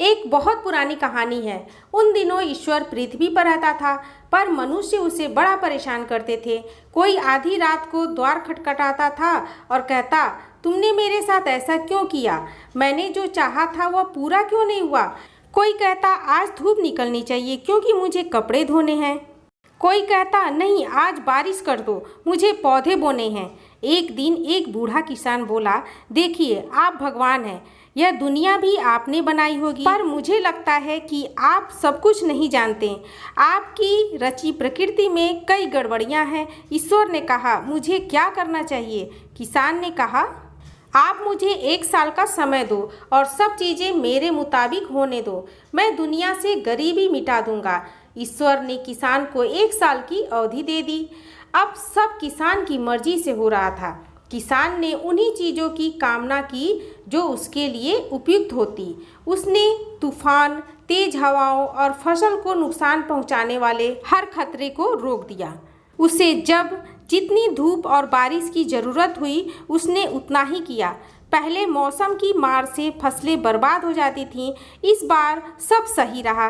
एक बहुत पुरानी कहानी है। उन दिनों ईश्वर पृथ्वी पर रहता था, पर मनुष्य उसे बड़ा परेशान करते थे। कोई आधी रात को द्वार खटखटाता था और कहता, तुमने मेरे साथ ऐसा क्यों किया? मैंने जो चाहा था वह पूरा क्यों नहीं हुआ? कोई कहता, आज धूप निकलनी चाहिए क्योंकि मुझे कपड़े धोने हैं। कोई कहता, नहीं आज बारिश कर दो, मुझे पौधे बोने हैं। एक दिन एक बूढ़ा किसान बोला, देखिए आप भगवान हैं, यह दुनिया भी आपने बनाई होगी, पर मुझे लगता है कि आप सब कुछ नहीं जानते। आपकी रची प्रकृति में कई गड़बड़ियां हैं। ईश्वर ने कहा, मुझे क्या करना चाहिए? किसान ने कहा, आप मुझे 1 साल का समय दो और सब चीज़ें मेरे मुताबिक होने दो। मैं दुनिया से गरीबी मिटा दूंगा। ईश्वर ने किसान को 1 साल की अवधि दे दी। अब सब किसान की मर्जी से हो रहा था। किसान ने उन्हीं चीज़ों की कामना की जो उसके लिए उपयुक्त होती। उसने तूफान, तेज हवाओं और फसल को नुकसान पहुंचाने वाले हर खतरे को रोक दिया। उसे जब जितनी धूप और बारिश की ज़रूरत हुई, उसने उतना ही किया। पहले मौसम की मार से फसलें बर्बाद हो जाती थीं, इस बार सब सही रहा।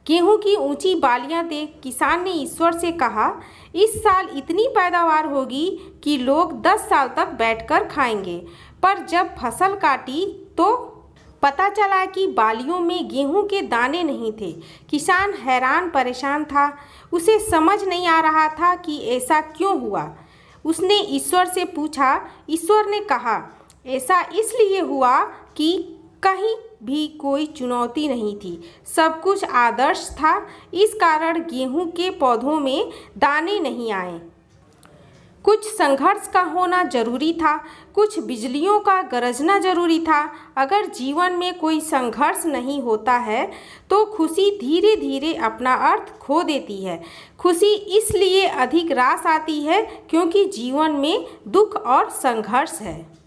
गेहूं की ऊंची बालियां देख किसान ने ईश्वर से कहा, इस साल इतनी पैदावार होगी कि लोग 10 साल तक बैठकर खाएंगे। पर जब फसल काटी तो पता चला कि बालियों में गेहूं के दाने नहीं थे। किसान हैरान परेशान था। उसे समझ नहीं आ रहा था कि ऐसा क्यों हुआ। उसने ईश्वर से पूछा। ईश्वर ने कहा, ऐसा इसलिए हुआ कि कहीं भी कोई चुनौती नहीं थी, सब कुछ आदर्श था। इस कारण गेहूं के पौधों में दाने नहीं आए। कुछ संघर्ष का होना जरूरी था, कुछ बिजलियों का गरजना जरूरी था। अगर जीवन में कोई संघर्ष नहीं होता है तो खुशी धीरे धीरे अपना अर्थ खो देती है। खुशी इसलिए अधिक रास आती है क्योंकि जीवन में दुख और संघर्ष है।